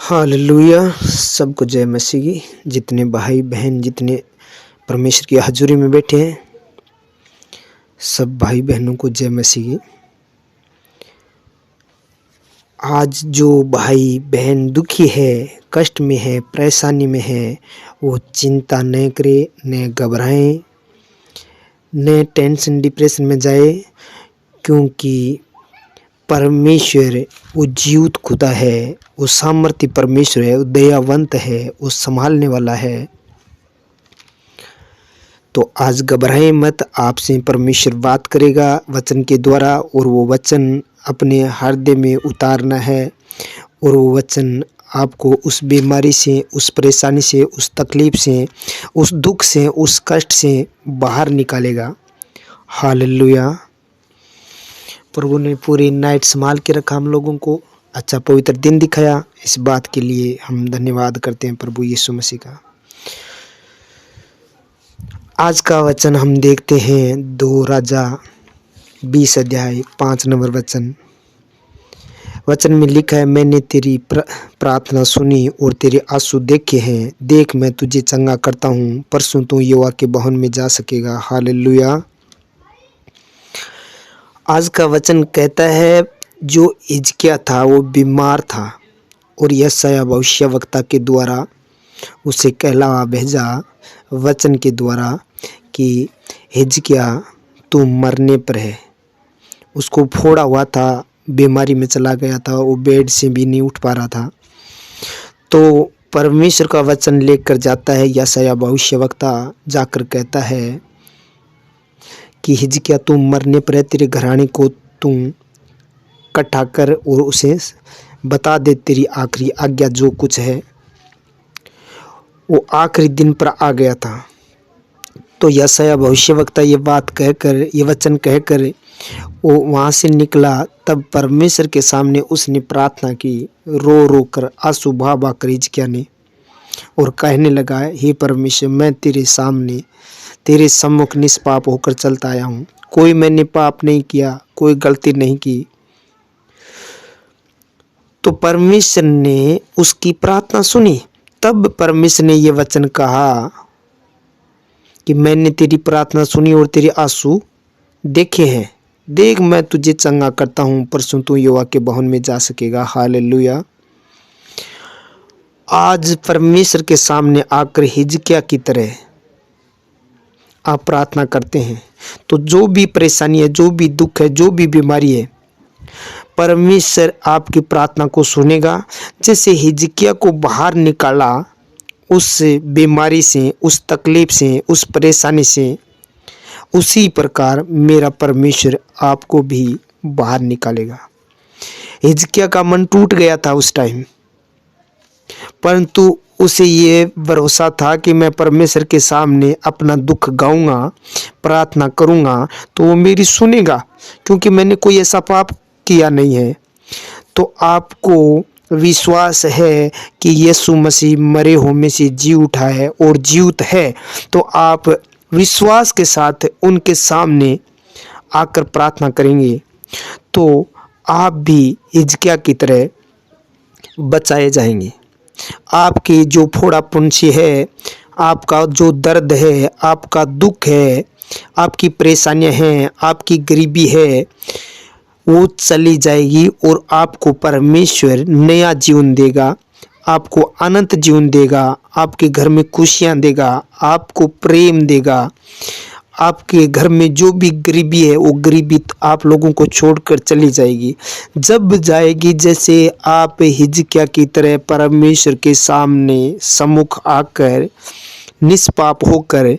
Hallelujah. सबको जय मसीह की। जितने भाई बहन जितने परमेश्वर की हजूरी में बैठे हैं, सब भाई बहनों को जय मसीह की। आज जो भाई बहन दुखी है, कष्ट में है, परेशानी में है, वो चिंता न करे, न घबराएं, न टेंशन डिप्रेशन में जाए, क्योंकि परमेश्वर वो जीवित खुदा है, वो सामर्थ्य परमेश्वर है, वो दयावंत है, वो संभालने वाला है। तो आज घबराएं मत, आपसे परमेश्वर बात करेगा वचन के द्वारा, और वो वचन अपने हृदय में उतारना है, और वो वचन आपको उस बीमारी से, उस परेशानी से, उस तकलीफ से, उस दुख से, उस कष्ट से बाहर निकालेगा। हालेलुया। प्रभु ने पूरी नाइट संभाल के रखा, हम लोगों को अच्छा पवित्र दिन दिखाया। इस बात के लिए हम धन्यवाद करते हैं प्रभु यीशु मसीह का। आज का वचन हम देखते हैं 2 राजा 20 अध्याय 5 नंबर वचन में लिखा है, मैंने तेरी प्रार्थना सुनी और तेरे आंसू देखे हैं। देख मैं तुझे चंगा करता हूँ, परसों तू यहोवा के भवन में जा सकेगा। हालेलुया। आज का वचन कहता है, जो हिजकिय्याह था वो बीमार था, और यशायाह भविष्यवक्ता के द्वारा उसे कहलावा भेजा वचन के द्वारा कि हिजकिय्याह तू मरने पर है। उसको फोड़ा हुआ था, बीमारी में चला गया था, वो बेड से भी नहीं उठ पा रहा था। तो परमेश्वर का वचन लेकर जाता है यशायाह भविष्यवक्ता, जाकर कहता है कि हिजकिय्याह तू मरने पर है, तेरे घराने को तू इकट्ठा कर और उसे बता दे तेरी आखिरी आज्ञा जो कुछ है। वो आखिरी दिन पर आ गया था। तो यशायाह भविष्यवक्ता ये बात कहकर, ये वचन कहकर वो वहाँ से निकला। तब परमेश्वर के सामने उसने प्रार्थना की, रो रो कर, आंसू बहा बहा कर हिजकिय्याह ने, और कहने लगा, हे परमेश्वर, मैं तेरे सामने तेरे सम्मुख निष्पाप होकर चलता आया हूँ। कोई मैंने पाप नहीं किया, कोई गलती नहीं की। तो परमेश्वर ने उसकी प्रार्थना सुनी। तब परमेश्वर ने ये वचन कहा कि मैंने तेरी प्रार्थना सुनी और तेरे आंसू देखे हैं। देख मैं तुझे चंगा करता हूँ, परसों तू यहोवा के भवन में जा सकेगा। हालेलुया। आज परमेश्वर के सामने आकर हिजकिय्याह की तरह आप प्रार्थना करते हैं, तो जो भी परेशानी है, जो भी दुख है, जो भी बीमारी है, परमेश्वर आपकी प्रार्थना को सुनेगा। जैसे हिजकिय्याह को बाहर निकाला उस बीमारी से, उस तकलीफ से, उस परेशानी से, उसी प्रकार मेरा परमेश्वर आपको भी बाहर निकालेगा। हिजकिय्याह का मन टूट गया था उस टाइम, परंतु उसे ये भरोसा था कि मैं परमेश्वर के सामने अपना दुख गाऊंगा, प्रार्थना करूंगा, तो वो मेरी सुनेगा, क्योंकि मैंने कोई ऐसा पाप किया नहीं है। तो आपको विश्वास है कि यीशु मसीह मरे हुए में से जी उठा है और जीवित है, तो आप विश्वास के साथ उनके सामने आकर प्रार्थना करेंगे, तो आप भी हिजकिय्याह की तरह बचाए जाएंगे। आपकी जो फोड़ा पुंछी है, आपका जो दर्द है, आपका दुख है, आपकी परेशानियां हैं, आपकी गरीबी है, वो चली जाएगी, और आपको परमेश्वर नया जीवन देगा, आपको अनंत जीवन देगा, आपके घर में खुशियां देगा, आपको प्रेम देगा। आपके घर में जो भी गरीबी है, वो गरीबी आप लोगों को छोड़कर चली जाएगी। जब जाएगी, जैसे आप हिजकिय्याह की तरह परमेश्वर के सामने सम्मुख आकर निष्पाप होकर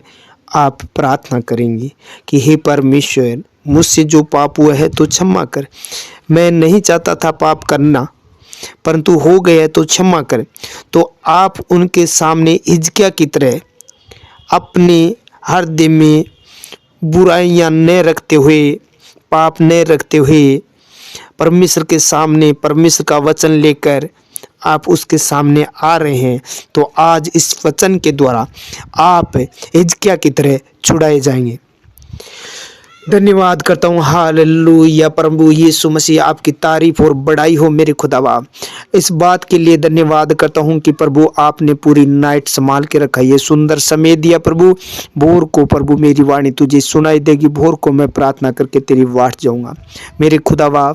आप प्रार्थना करेंगे कि हे परमेश्वर, मुझसे जो पाप हुआ है तो क्षमा कर। मैं नहीं चाहता था पाप करना, परंतु हो गया तो क्षमा कर। तो आप उनके सामने हिजकिय्याह की तरह अपने हृदय में बुराइयां न रखते हुए, पाप न रखते हुए, परमेश्वर के सामने परमेश्वर का वचन लेकर आप उसके सामने आ रहे हैं, तो आज इस वचन के द्वारा आप हिजकिय्याह की तरह छुड़ाए जाएंगे। धन्यवाद करता हूँ। हालेलुया प्रभु यीशु मसीह, आपकी तारीफ और बड़ाई हो मेरे खुदावा। इस बात के लिए धन्यवाद करता हूँ कि प्रभु आपने पूरी नाइट संभाल के रखा, ये सुंदर समय दिया प्रभु। भोर को प्रभु मेरी वाणी तुझे सुनाई देगी, भोर को मैं प्रार्थना करके तेरी वाट जाऊँगा मेरे खुदावा।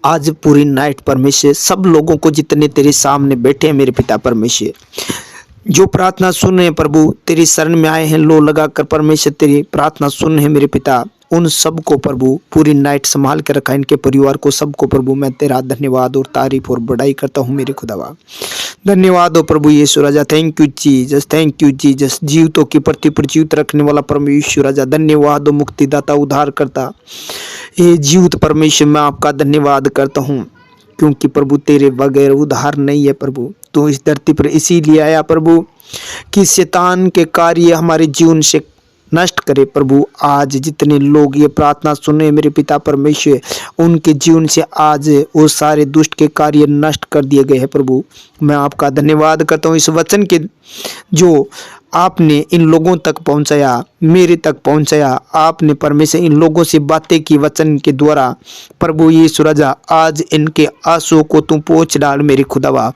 आज पूरी नाइट परमेश्वर सब लोगों को जितने तेरे सामने बैठे हैं मेरे पिता परमेश्वर, जो प्रार्थना सुन रहे हैं प्रभु, तेरी शरण में आए हैं लो लगाकर परमेश्वर, तेरी प्रार्थना सुन रहे हैं मेरे पिता, उन सबको प्रभु पूरी नाइट संभाल के रखा, इनके परिवार को सबको प्रभु मैं तेरा धन्यवाद और तारीफ और बड़ाई करता हूँ मेरे खुदावा। धन्यवाद हो प्रभु यीशु राजा, thank you Jesus, thank you Jesus. जीवितों की पृथ्वी पर जीवित रखने वाला परम यीशु राजा, धन्यवाद हो मुक्तिदाता उद्धार करता, ये जीवित परमेश्वर मैं आपका धन्यवाद करता हूँ, क्योंकि प्रभु तेरे बगैर उद्धार नहीं है प्रभु। तो इस धरती पर इसीलिए आया प्रभु कि शैतान के कार्य हमारे जीवन से नष्ट करे प्रभु। आज जितने लोग ये प्रार्थना सुने मेरे पिता परमेश्वर, उनके जीवन से आज वो सारे दुष्ट के कार्य नष्ट कर दिए गए हैं प्रभु। मैं आपका धन्यवाद करता हूँ इस वचन के जो आपने इन लोगों तक पहुंचाया, मेरे तक पहुंचाया। आपने परमेश्वर इन लोगों से बातें की वचन के द्वारा प्रभु यीशु राजा, आज इनके आंसुओं को तू पोंछ डाल मेरे खुदावा।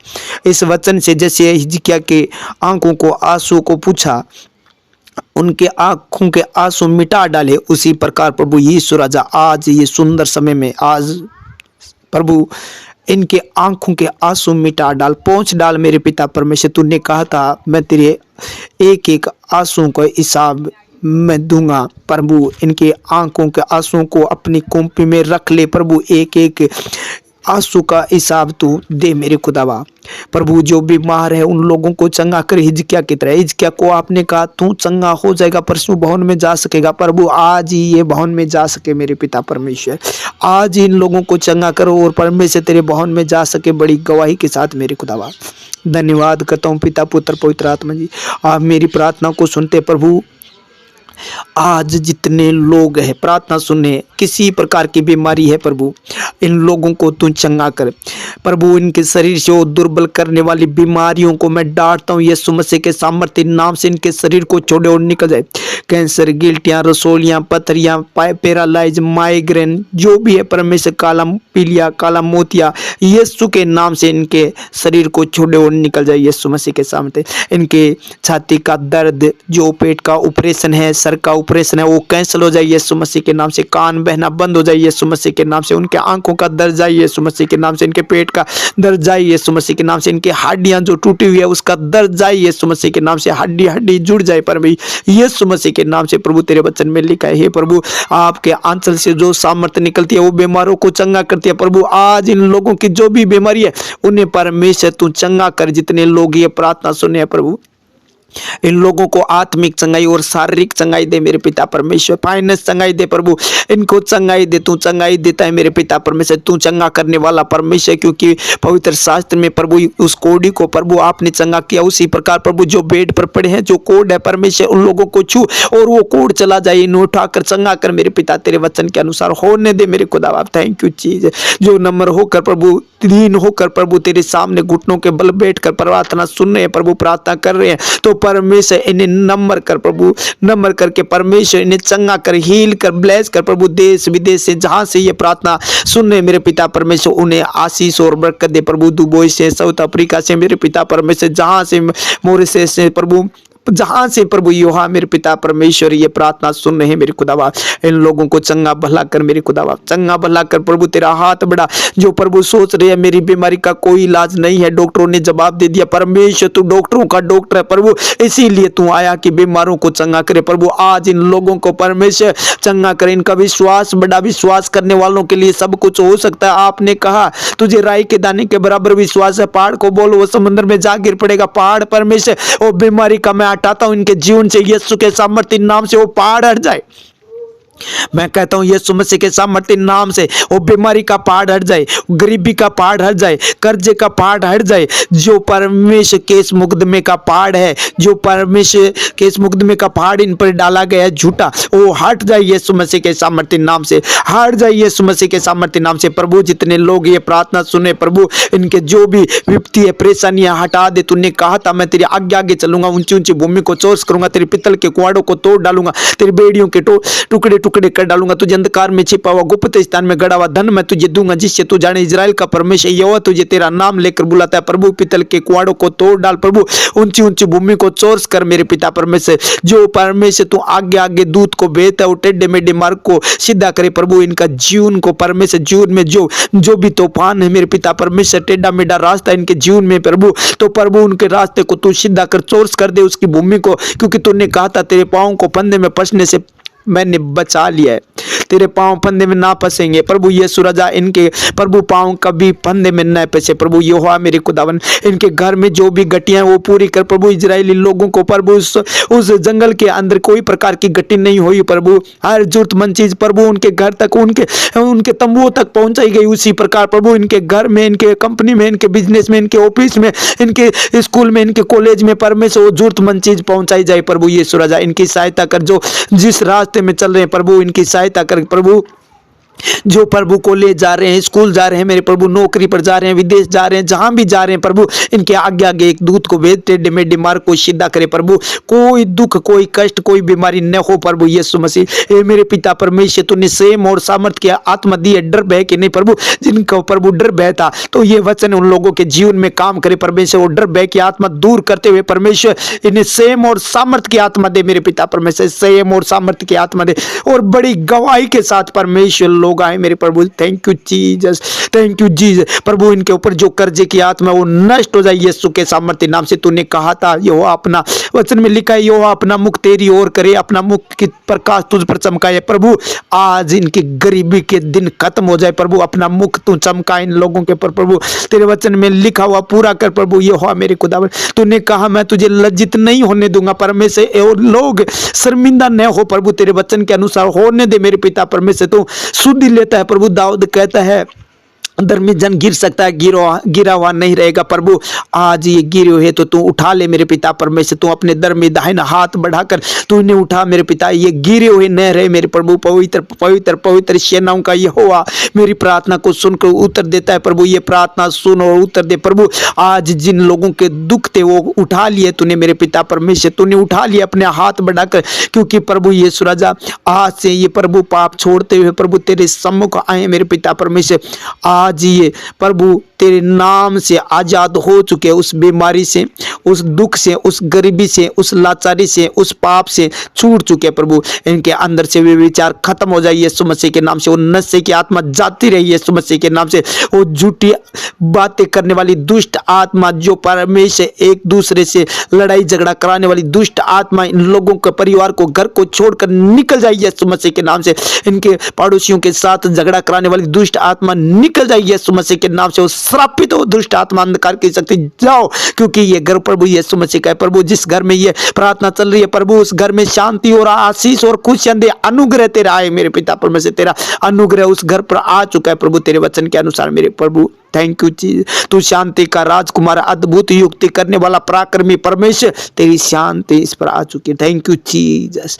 इस वचन से जैसे हिजकिय्याह के आंखों को आंसू को पूछा, उनके आंखों के आंसू मिटा डाले, उसी प्रकार प्रभु यीशु राजा आज ये सुंदर समय में आज प्रभु इनके आंखों के आंसू मिटा डाल, पोंछ डाल मेरे पिता परमेश्वर। तूने कहा था मैं तेरे एक एक आंसू का हिसाब मैं दूंगा प्रभु। इनके आंखों के आंसुओं को अपनी कुंपी में रख ले प्रभु, एक एक आंसू का हिसाब तू दे मेरे खुदावा। प्रभु जो बीमार है उन लोगों को चंगा कर, हिजकिय्याह की तरह। हिजकिय्याह को आपने कहा तू चंगा हो जाएगा, परसों भवन में जा सकेगा प्रभु। आज ही ये भवन में जा सके मेरे पिता परमेश्वर, आज इन लोगों को चंगा करो और परमेश्वर तेरे भवन में जा सके बड़ी गवाही के साथ मेरे खुदावा। धन्यवाद करता हूँ पिता पुत्र पवित्र आत्मा जी, आप मेरी प्रार्थना को सुनते प्रभु। आज जितने लोग हैं प्रार्थना सुनने, किसी प्रकार की बीमारी है प्रभु, इन लोगों को तू चंगा कर प्रभु। इनके शरीर से वो दुर्बल करने वाली बीमारियों को मैं डांटता हूँ यीशु मसीह के सामर्थ्य नाम से। इनके शरीर को छोड़े और निकल जाए। कैंसर, गिल्टियाँ, रसोलियाँ, पथरियाँ, पैरालाइज, माइग्रेन, जो भी है परमेश्वर, काला पीलिया, काला मोतिया, यीशु के नाम से इनके शरीर को छोड़े और निकल जाए यीशु मसीह के सामर्थ्य। इनके छाती का दर्द, जो पेट का ऑपरेशन है, सर का ऑपरेशन है, वो कैंसिल हो जाए यीशु मसीह के नाम से। कान बहना बंद हो जाए यीशु मसीह के नाम से। उनके आंखों का दर्द जाए यीशु मसीह के नाम से। इनके पेट का दर्द जाए यीशु मसीह के नाम से। इनकी हड्डियां जो टूटी हुई है उसका दर्द जाए यीशु मसीह के नाम से। हड्डी हड्डी जुड़ जाए पर भाई यीशु मसीह के नाम से। प्रभु तेरे वचन में लिखा है हे प्रभु, आपके आंचल से जो सामर्थ्य निकलती है वो बीमारों को चंगा करती है प्रभु। आज इन लोगों की जो भी बीमारी है उन्हें परमेश्वर तू चंगा कर। जितने लोग ये प्रार्थना सुने प्रभु, इन लोगों को आत्मिक चंगाई और शारीरिक चंगाई दे मेरे पिता परमेश्वर। फाइनेंस चंगाई दे प्रभु, इनको चंगाई दे। तू चंगाई देता है मेरे पिता परमेश्वर, तू चंगा करने वाला परमेश्वर। क्योंकि पवित्र शास्त्र में प्रभु उस कोढ़ी को प्रभु आपने चंगा किया। उसी प्रकार प्रभु जो बेड पर पड़े हैं, जो कोढ़ है परमेश्वर, उन लोगों को छू और वो कोढ़ चला जाए। इन्हें उठाकर चंगा कर मेरे पिता, तेरे वचन के अनुसार होने दे मेरे खुदा बाप। थैंक यू चीज जो नम्र होकर प्रभु, दीन होकर प्रभु तेरे सामने घुटनों के बल बैठकर प्रार्थना सुन रहे हैं प्रभु, प्रार्थना कर रहे हैं। तो परमेश्वर इन्हें नम्र कर प्रभु, नम्र करके परमेश्वर इन्हें चंगा कर, हील कर, ब्लेस कर प्रभु। देश विदेश से जहां से ये प्रार्थना सुन रहे मेरे पिता परमेश्वर, उन्हें आशीष और बरकत दे प्रभु। दुबई से, साउथ अफ्रीका से मेरे पिता परमेश्वर, जहां से मॉरिशस से प्रभु, जहां से प्रभु योहा मेरे पिता परमेश्वर ये प्रार्थना सुन रहे हैं मेरे खुदावा, इन लोगों को चंगा भला कर मेरे खुदावा, चंगा भला कर प्रभु। तेरा हाथ बड़ा, जो प्रभु सोच रहे हैं मेरी बीमारी का कोई इलाज नहीं है, डॉक्टरों ने जवाब दे दिया परमेश्वर तू डॉक्टरों का डॉक्टर है प्रभु, इसीलिए तू आया कि बीमारों को चंगा करे प्रभु। आज इन लोगों को परमेश्वर चंगा करे। इनका विश्वास बड़ा, विश्वास करने वालों के लिए सब कुछ हो सकता है। आपने कहा तुझे राई के दाने के बराबर विश्वास है, पहाड़ को बोलो वो समुद्र में जा गिर पड़ेगा। पहाड़ परमेश्वर वो बीमारी का मैं हटाता हूं इनके जीवन से, यीशु के सामर्थ्य नाम से वो पहाड़ हट जाए। मैं कहता हूँ यीशु मसीह के सामर्थ्य नाम से वो बीमारी का पहाड़ हट जाए, गरीबी का पहाड़ हट जाए, कर्जे का पहाड़ हट जाए। जो परमेश्वर केस मुकदमे का पहाड़ है, जो परमेश्वर केस मुकदमे का पहाड़ इन पर डाला गया है झूठा, वो हट जाए यीशु मसीह के सामर्थ्य नाम से, हट जाए यीशु मसीह के सामर्थ्य नाम से। प्रभु जितने लोग ये प्रार्थना सुने प्रभु, इनके जो भी विपत्ति है परेशानियां हटा दे। तूने कहा था मैं तेरी आगे आगे चलूंगा, ऊंची ऊंची भूमि को चोरस करूंगा, तेरे पित्तल के कुआड़ों को तोड़ डालूंगा, तेरी बेड़ियों के टुकड़े टुकड़े कर डालूंगा, तुझे अंधकार में छिपा हुआ गुप्त स्थान में गड़ा हुआ धन मैं तुझे दूंगा, जिससे तू जाने इजराइल का परमेश्वर यहोवा तुझे तेरा नाम लेकर बुलाता है। प्रभु पित्तल के कुआड़ों को तोड़ डाल प्रभु, ऊंची ऊंची भूमि को चोरस कर मेरे पिता परमेश्वर। जो परमेश्वर तू आगे आगे दूत को भेजता है वो टेढ़े मेढ़े मार्ग को सीधा करे प्रभु। इनका जीवन को परमेश्वर, जीवन में जो भी तूफान है मेरे पिता परमेश्वर, टेढ़ा मेढ़ा रास्ता इनके जीवन में प्रभु, तो प्रभु उनके रास्ते को तू सीधा कर चोरस कर दे उसकी भूमि को, क्योंकि तूने कहा था तेरे पाँव को फंदे में फंसने से मैंने बचा लिया है, तेरे पाँव फंदे में ना फंसेंगे प्रभु। यीशु राजा इनके प्रभु पाँव कभी फंदे में न फंसे प्रभु। यहोवा मेरे खुदावन इनके घर में जो भी गटियां वो पूरी कर प्रभु। इजरायली लोगों को प्रभु उस जंगल के अंदर कोई प्रकार की गट्टी नहीं हुई प्रभु। हर जरूरतमंद चीज प्रभु उनके घर तक, उनके तंबुओं तक पहुंचाई गई। उसी प्रकार प्रभु इनके घर में, इनके कंपनी में, इनके बिजनेस में, इनके ऑफिस में, इनके स्कूल में, इनके कॉलेज में परमेश्वर वो जरूरतमंद चीज पहुंचाई जाए प्रभु। यीशु राजा इनकी सहायता कर, जो जिस रास्ते में चल रहे हैं प्रभु इनकी सहायता कर प्रभु। जो प्रभु कॉलेज जा रहे हैं, स्कूल जा रहे हैं मेरे प्रभु, नौकरी पर जा रहे हैं, विदेश जा रहे हैं, जहां भी जा रहे हैं प्रभु, इनके आगे आगे एक दूत को भेज टेढ़े मेढ़े मार्ग को सीधा करे प्रभु। कोई दुख, कोई कष्ट, कोई बीमारी न हो प्रभु। यीशु मसीह ए मेरे पिता परमेश्वर तूने सेम और सामर्थ की आत्मा दी है, डर भय के नहीं प्रभु। जिनको प्रभु डर भय था तो ये वचन उन लोगों के जीवन में काम करे परमेश्वर। और डर भय की आत्मा दूर करते हुए परमेश्वर इन्हें सेम और सामर्थ की आत्मा दे मेरे पिता परमेश्वर, सेम और सामर्थ की आत्मा दे और बड़ी गवाही के साथ परमेश्वर लोग आए मेरे प्रभु। Thank you Jesus, thank you Jesus प्रभु। इनके ऊपर जो कर्जे की आत्मा वो नष्ट हो जाए यीशु के सामर्थ्य नाम से। तूने कहा था यहोवा अपना वचन में लिखा है, यहोवा अपना मुख तेरी ओर करे, अपना मुख की प्रकाश तुझ पर चमकाए प्रभु। आज इनकी गरीबी के दिन खत्म हो जाए प्रभु, अपना मुख तू चमका इन लोगों के पर प्रभु। तेरे वचन में लिखा हुआ पूरा कर प्रभु। यहोवा मेरे खुदावन तूने कहा मैं तुझे लज्जित नहीं होने दूंगा परमेश्वर, और लोग शर्मिंदा न हो प्रभु। तेरे वचन के अनुसार होने दे मेरे पिता परमेश्वर। तू सुधि लेता है प्रभु। दाऊद कहता है धर्मी जन गिर सकता है, गिरा हुआ नहीं रहेगा प्रभु। आज ये गिरे हुए तो तू उठा ले मेरे पिता परमेश्वर। तू अपने धर्मी दाहिना हाथ बढ़ाकर तू इन्हें उठा मेरे पिता। ये गिरे हुए न रहे मेरे प्रभु। पवित्र पवित्र पवित्र सेनाओं का यहोवा मेरी प्रार्थना को सुनकर उत्तर देता है प्रभु। ये प्रार्थना सुन और उत्तर दे प्रभु। आज जिन लोगों के दुख थे वो उठा लिए तूने मेरे पिता परमेश्वर, तूने उठा लिए अपने हाथ बढ़ाकर, क्योंकि प्रभु यीशु राजा आज से ये प्रभु पाप छोड़ते हुए प्रभु तेरे सम्मुख आए मेरे पिता परमेश्वर। आज ये प्रभु तेरे नाम से आजाद हो चुके, उस बीमारी से, उस दुख से, उस गरीबी से, उस लाचारी से, उस पाप से छूट चुके प्रभु। इनके अंदर से वे विचार खत्म हो जाए यीशु मसीह के नाम से। वो नशे की आत्मा जाती रही यीशु मसीह के नाम से। वो झूठी बातें करने वाली दुष्ट आत्मा, जो परमेश्वर एक दूसरे से लड़ाई झगड़ा कराने वाली दुष्ट आत्मा, इन लोगों के परिवार को, घर को छोड़कर निकल जाए यीशु मसीह के नाम से। इनके पड़ोसियों के साथ झगड़ा कराने वाली दुष्ट आत्मा निकल जाए यीशु मसीह के नाम से। श्रापित हो दुष्ट आत्मा, अंधकार की शक्ति जाओ, क्योंकि ये घर प्रभु यीशु मसीह का है प्रभु। जिस घर में ये प्रार्थना चल रही है प्रभु, उस घर में शांति और आशीष और खुशियां दे, अनुग्रह तेरा आए मेरे पिता परमेश्वर। तेरा अनुग्रह उस घर पर आ चुका है प्रभु तेरे वचन के अनुसार मेरे प्रभु। थैंक यू जी, तू शांति का राजकुमार, अद्भुत युक्ति करने वाला पराक्रमी परमेश्वर, तेरी शांति इस पर आ चुकी है। Thank you Jesus,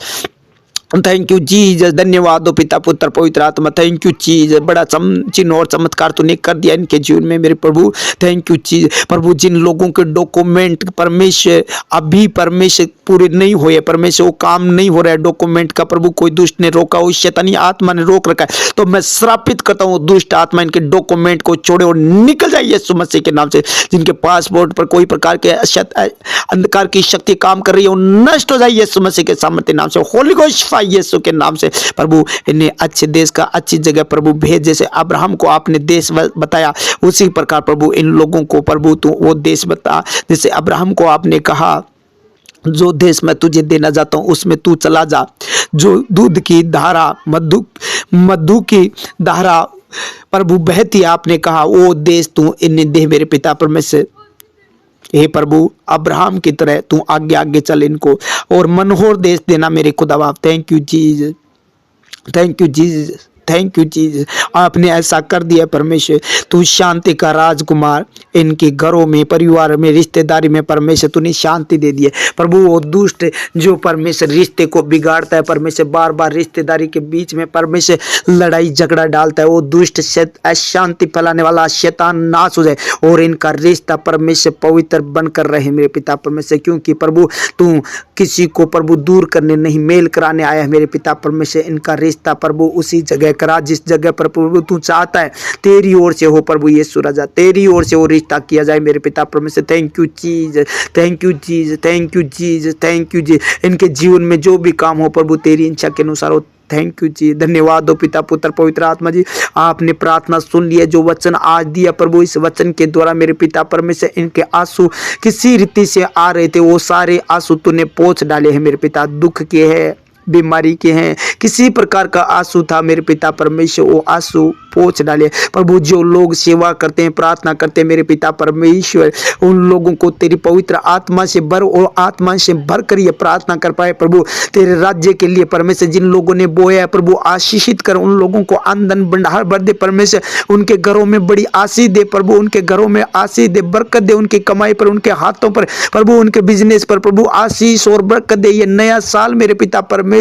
thank you Jesus. धन्यवाद हो पिता पुत्र पवित्र आत्मा। थैंक यू जीसस, बड़ा चिन्ह और चमत्कार तूने कर दिया इनके जीवन में मेरे प्रभु। थैंक यू जीसस प्रभु। जिन लोगों के डॉक्यूमेंट परमेश्वर अभी परमेश्वर पूरे नहीं हुए परमेश्वर, वो काम नहीं हो रहा है डॉक्यूमेंट का प्रभु, कोई दुष्ट ने रोका, उस शैतानी आत्मा ने रोक रखा है, तो मैं श्रापित करता हूँ दुष्ट आत्मा इनके डॉक्यूमेंट को छोड़े और निकल जाए यीशु मसीह के नाम से। जिनके पासपोर्ट पर कोई प्रकार के अंधकार की शक्ति काम कर रही है, वो नष्ट हो जाए यीशु मसीह के सामर्थ्य नाम से। होली गोस्ट यीशु के नाम से प्रभु। इन्हें अच्छे देश का, अच्छी जगह प्रभु भेज। जैसे अब्राहम को आपने देश बताया, उसी प्रकार प्रभु इन लोगों को प्रभु तू वो देश बता। जैसे अब्राहम को आपने कहा जो देश मैं तुझे देना चाहता हूँ उसमें तू चला जा, जो दूध की धारा, मधु की धारा प्रभु बहती, आपने कहा वो देश तू इन्हें दे मेरे पिता परमेश्वर। हे प्रभु, अब्राहम की तरह तू आगे आगे चल इनको और मनोहर देश देना मेरे खुदा बाप। Thank you Jesus, thank you Jesus, thank you Jesus. आपने ऐसा कर दिया परमेश्वर। तू शांति का राजकुमार इनके घरों में, परिवार में, रिश्तेदारी में परमेश्वर तूने शांति दे दी है प्रभु। वो दुष्ट जो परमेश्वर रिश्ते को बिगाड़ता है परमेश्वर, बार बार रिश्तेदारी के बीच में परमेश्वर लड़ाई झगड़ा डालता है, वो दुष्ट अशांति फैलाने वाला शैतान नाश हो जाए और इनका रिश्ता परमेश्वर पवित्र बनकर रहे मेरे पिता परमेश्वर। क्योंकि प्रभु तू किसी को प्रभु दूर करने नहीं, मेल कराने आया है मेरे पिता परमेश्वर। इनका रिश्ता प्रभु उसी जगह करा जिस जगह पर प्रभु तू चाहता है, तेरी ओर से हो प्रभु यीशु राजा, तेरी ओर से वो रिश्ता किया जाए मेरे पिता परमेश्वर। Thank you Jesus, thank you Jesus, thank you Jesus, thank you Jesus. इनके जीवन में जो भी काम हो प्रभु तेरी इच्छा के अनुसार हो। थैंक यू जी, धन्यवाद हो पिता पुत्र पवित्र आत्मा जी। आपने प्रार्थना सुन लिया, जो वचन आज दिया प्रभु, इस वचन के द्वारा मेरे पिता परमेश्वर इनके आंसू किसी रीति से आ रहे थे, वो सारे आंसू तूने पोंछ डाले हैं मेरे पिता। दुख के हैं, बीमारी के हैं, किसी प्रकार का आंसू था मेरे पिता परमेश्वर, वो आंसू पोंछ डाले प्रभु। जो लोग सेवा करते हैं, प्रार्थना करते हैं मेरे पिता परमेश्वर, उन लोगों को तेरी पवित्र आत्मा से भर और आत्मा से भर कर ये प्रार्थना कर पाए प्रभु। तेरे राज्य के लिए परमेश्वर जिन लोगों ने बोया है प्रभु, आशीषित कर उन लोगों को, आमदन भंडार भर दे परमेश्वर। उनके घरों में बड़ी आशीष दे प्रभु, उनके घरों में आशीष दे, बरकत दे उनकी कमाई पर, उनके हाथों पर प्रभु, उनके बिजनेस पर प्रभु आशीष और बरकत दे। ये नया साल मेरे पिता परमेश्वर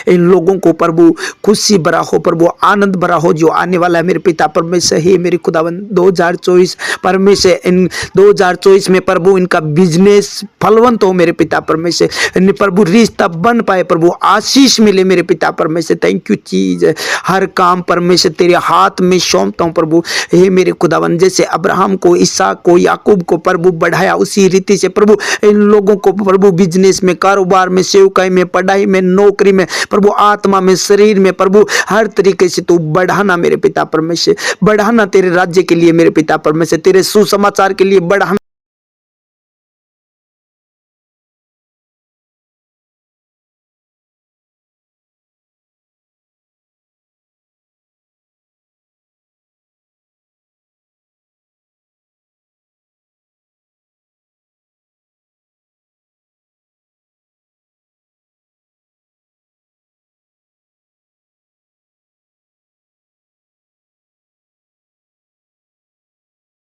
इन लोगों को प्रभु खुशी भरा हो प्रभु, आनंद भरा हो जो आने वाला है मेरे पिता परमेश्वर। हे मेरे खुदावन 2024 परमेश्वर, इन 2024 में प्रभु इनका बिजनेस फलवंत हो मेरे पिता परमेश्वर, इन प्रभु रिश्ता बन पाए प्रभु, आशीष मिले मेरे पिता परमेश्वर। थैंक यू चीज, हर काम परमेश्वर तेरे हाथ में सौंपता हूँ प्रभु। हे मेरे खुदावन, जैसे अब्राहम को, इसहाक को, याकूब को प्रभु बढ़ाया, उसी रीति से प्रभु इन लोगों को प्रभु बिजनेस में, कारोबार में, सेवकाई में, पढ़ाई में, नौकरी में प्रभु, आत्मा में, शरीर में प्रभु, हर तरीके से तू बढ़ाना मेरे पिता परमेश्वर, बढ़ाना तेरे राज्य के लिए मेरे पिता परमेश्वर, तेरे सुसमाचार के लिए बढ़ाना